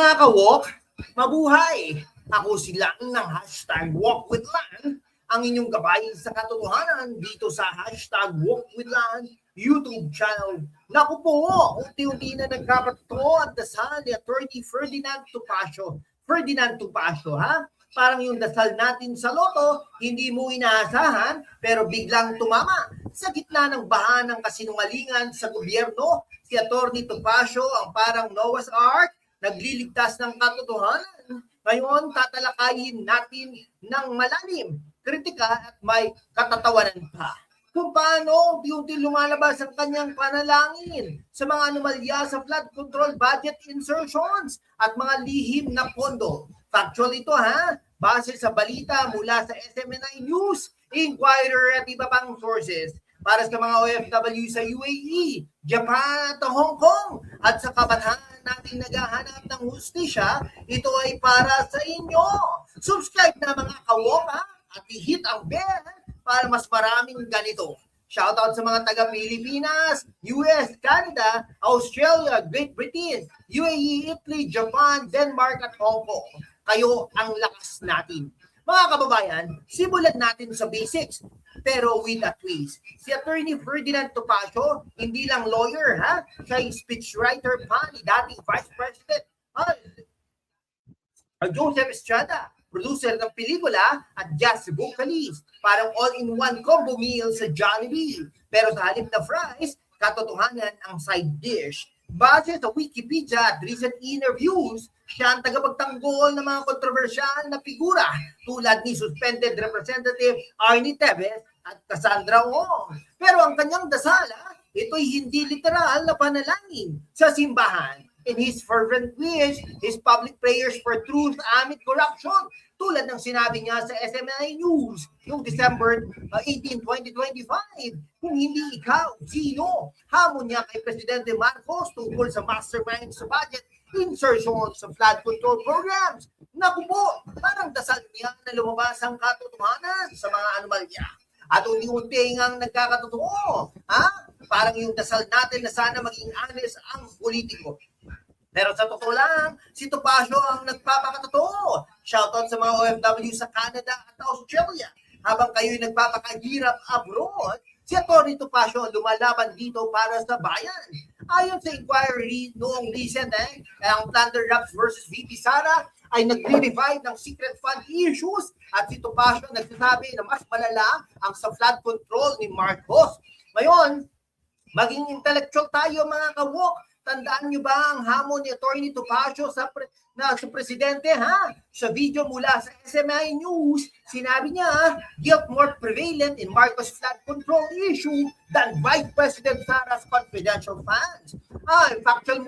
Mga ka-walk, mabuhay! Ako si Lang ng hashtag Walk with Lan, ang inyong gabay sa katotohanan dito sa hashtag Walk with Lan YouTube channel. Naku po, unti-unti na nagkakatotoo at dasal ni Attorney Ferdinand Tupacio, ha? Parang yung dasal natin sa loto, hindi mo inaasahan pero biglang tumama. Sa gitna ng baha ng kasinungalingan sa gobyerno, si Attorney Tupacio ang parang Noah's Ark, nagliligtas ng katotohanan. Ngayon, tatalakayin natin ng malalim, kritika at may katatawanan pa. Kung paano unti-unti lumalabas ang kanyang panalangin sa mga anomalya sa flood control budget insertions at mga lihim na pondo. Factual ito ha, base sa balita mula sa SMNI News, Inquirer at iba pang sources. Para sa mga OFW sa UAE, Japan at Hong Kong at sa kabataan nating naghahanap ng hustisya, ito ay para sa inyo. Subscribe na mga kawoka at i-hit ang bell para mas maraming ganito. Shoutout sa mga taga-Pilipinas, US, Canada, Australia, Great Britain, UAE, Italy, Japan, Denmark at Hong Kong. Kayo ang lakas natin. Mga kababayan, simulan natin sa basics, pero with a twist. Si Attorney Ferdinand Tupacio, hindi lang lawyer, ha? Siya ay speechwriter pa ni dating Vice President Joseph Estrada, producer ng pelikula at jazz vocalist. Parang all-in-one combo meal sa Jollibee. Pero sa halip na fries, katotohanan ang side dish. Base sa Wikipedia at recent interviews, siya ang tagapagtanggol ng mga kontrobersyal na figura tulad ni suspended Representative Arnie Teves at Cassandra Ong. Pero ang kanyang dasala, ito'y hindi literal na panalangin sa simbahan. In his fervent wish, his public prayers for truth amid corruption, tulad ng sinabi niya sa SMNI News noong December 18, 2025. Kung hindi ikaw, sino? Hamon niya kay Presidente Marcos tungkol sa mastermind sa budget insertion sa flood control programs. Naku po, parang dasal niya na lumabas ang katotohanan sa mga anomalya. At unti-unti ngang nagkakatotoo. Ha? Parang yung dasal natin na sana maging honest ang politiko. Pero sa totoo lang, si Tupacio ang nagpapakatotoo. Shoutout sa mga OFW sa Canada at Australia. Habang kayo'y nagpapakahirap abroad, si Atty. Tupacio lumalaban dito para sa bayan. Ayon sa inquiry noong recent, ang Plunder Raps versus VP Sara ay nagre-revive ng secret fund issues at si Tupacio nagsasabi na mas malala ang sa flood control ni Marcos. Ngayon, maging intellectual tayo mga kawok. Tandaan niyo ba ang hamon ni Atty. Tupacio sa presidente ha? Sa video mula sa SMI News, sinabi niya, guilt more prevalent in Marcos flood control issue than Vice President Sara's confidential funds. Factual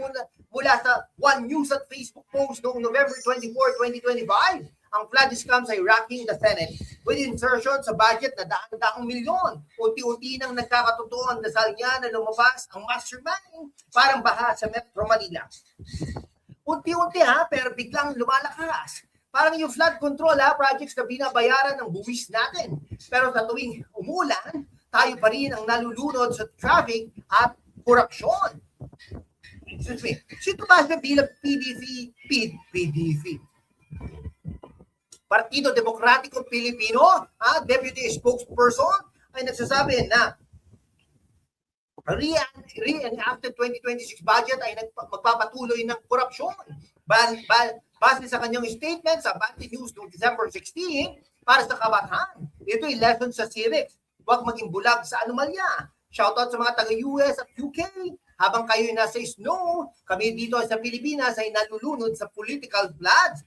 mula sa One News at Facebook post noong November 24, 2025. Ang flood scams ay racking the Senate with insertion sa budget na daang-daang milyon. Unti-unti nang nagkakatotoo ang dasal niya na lumabas ang mastermind parang baha sa Metro Manila. Unti-unti pero biglang lumalakas. Parang yung flood control projects na binabayaran ng buwis natin. Pero sa tuwing umulan, tayo pa rin ang nalulunod sa traffic at korupsyon. Excuse me. Si Tupacio bilang PDV, Partido Demokratiko Pilipino, Deputy Spokesperson, ay nagsasabi na after 2026 budget ay magpapatuloy ng korupsyon. Base sa kanyang statement sa Bati News noong December 16 para sa kabataan. Ito'y lesson sa civics. Huwag maging bulag sa anomalya. Shoutout sa mga taga-US at UK. Habang kayo'y nasa snow, kami dito sa Pilipinas ay nalulunod sa political floods.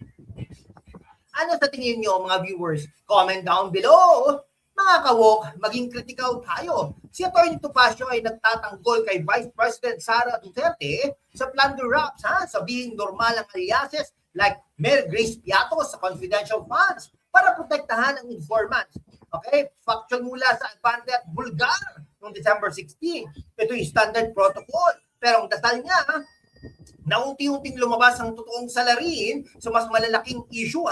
Ano sa tingin niyo mga viewers? Comment down below. Mga kawok, maging critical tayo. Si Atty. Tupacio ay nagtatanggol kay Vice President Sara Duterte sa Plunder Raps, sabihing normal ang aliases like Mary Grace Piatos sa confidential funds para protektahan ang informants. Okay? Factual mula sa Albante at Bulgar noong December 16. Ito yung standard protocol. Pero ang dasal niya, na unti-unting lumabas ang totoong salarin sa mas malalaking issue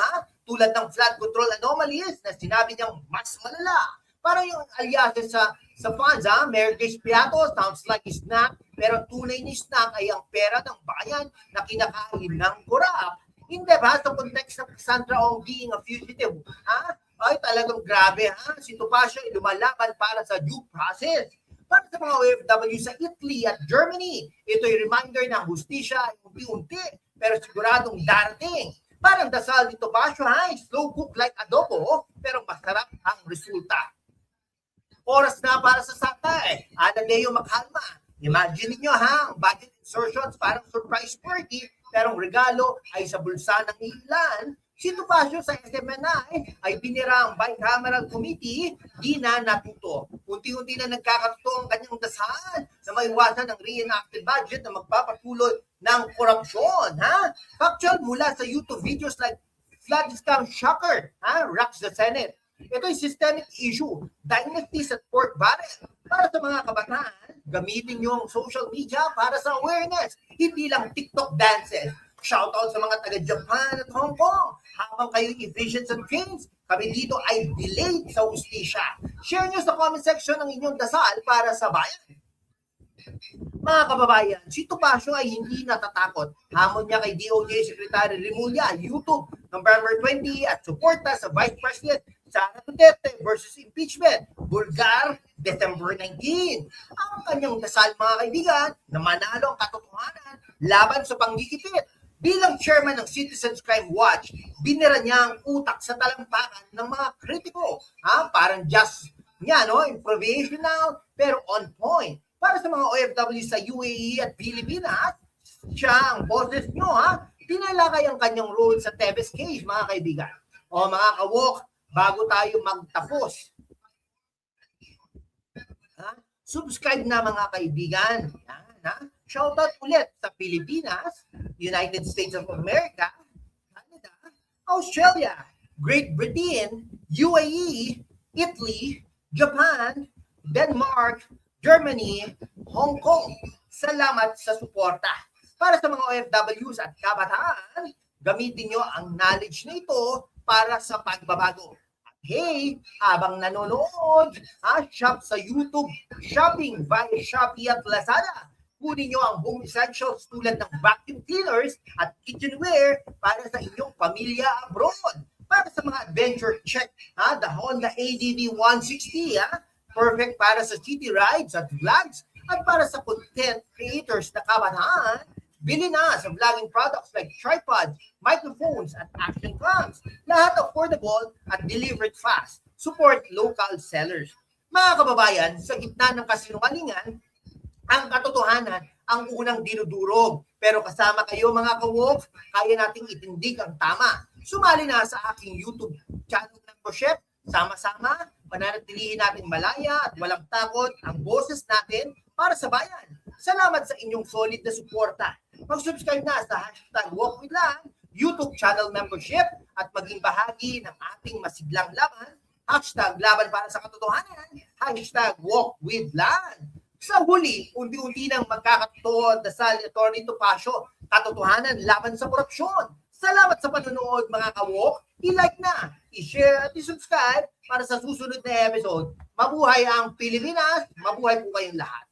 tulad ng flood control anomalies na sinabi niyang mas malala. Para yung aliases sa funds, Mary Grace Piatos, sounds like it's not pero tunay ni snack ay ang pera ng bayan na kinakain ng korap. Hindi ba? Sa context ng Sandra Ong being a fugitive, ha? Ay talagang grabe, ha? Si Topacio ay lumalaban para sa due process. Para sa mga OFW sa Italy at Germany, ito'y reminder ng hustisya ay unti-unti pero siguradong darating. Parang dasal ni Topacio, ha? Slow cook like adobo, pero masarap ang resulta. Oras na para sa satay. Anadeo Makalma. Imagine niyo, ha? Budget insertions parang surprise party, pero ang regalo ay sa bulsa ng ilan. Si Topacio sa SMNI ay binira ang bicameral committee, di na natuto. Unti-unti na nagkakatuto ang kanyang dasal na maiwasan ang reenacted budget na magpapatuloy ng korupsyon. Ha? Factual mula sa YouTube videos like flood scam shocker, ha? Rocks the Senate. Ito ay systemic issue, dynasties at pork barrel. Para sa mga kabataan, gamitin niyo ang social media para sa awareness, hindi lang TikTok dances. Shoutout sa mga taga-Japan at Hong Kong. Habang kayo efficient and trains, kami dito ay delayed sa hustisya. Share nyo sa comment section ang inyong dasal para sa bayan. Mga kababayan, si Topacio ay hindi natatakot. Hamon niya kay DOJ Secretary Remulla, YouTube, November 20 at suporta sa Vice President Sara Duterte versus impeachment, Bulgar, December 19. Ang kanyang dasal, mga kaibigan, na manalo ang katotohanan laban sa panggigipit. Bilang chairman ng Citizens Crime Watch, binira niya ang utak sa talampakan ng mga kritiko. Ha? Parang just niya, no? Improvisational, pero on point. Para sa mga OFW sa UAE at Pilipinas, siya ang boses nyo, ha? Tinalakay ang kanyang role sa Tevez case, mga kaibigan. O mga kawok, bago tayo magtapos, ha? Subscribe na mga kaibigan. Ha? Shoutout ulit sa Pilipinas, United States of America, Canada, Australia, Great Britain, UAE, Italy, Japan, Denmark, Germany, Hong Kong. Salamat sa suporta. Para sa mga OFWs at kabataan, gamitin nyo ang knowledge na ito para sa pagbabago. At hey, habang nanonood, shop sa YouTube, shopping via Shopee at Lazada. Kunin nyo ang home essentials tulad ng vacuum cleaners at kitchenware para sa inyong pamilya abroad. Para sa mga adventure, check the Honda ADV 160. Perfect para sa city rides at vlogs. At para sa content creators na kabataan, bili na sa vlogging products like tripods, microphones, at action cams. Lahat affordable at delivered fast. Support local sellers. Mga kababayan, sa gitna ng kasinungalingan, ang katotohanan ang unang dinudurog. Pero kasama kayo mga kawok, kaya nating itindig ang tama. Sumali na sa aking YouTube channel membership. Sama-sama, pananatilihin natin malaya at walang takot ang boses natin para sa bayan. Salamat sa inyong solid na suporta. Mag-subscribe na sa #WalkWithLan, YouTube channel membership at maging bahagi ng ating masiglang laban. #Laban para sa katotohanan. #WalkWithLan. Sa huli, unti-unti nang magkakatotoo dasal ni Atty. Topacio, katotohanan laban sa korupsyon. Salamat sa panonood mga kawok. I-like na, i-share at i-subscribe para sa susunod na episode. Mabuhay ang Pilipinas, mabuhay po kayong lahat.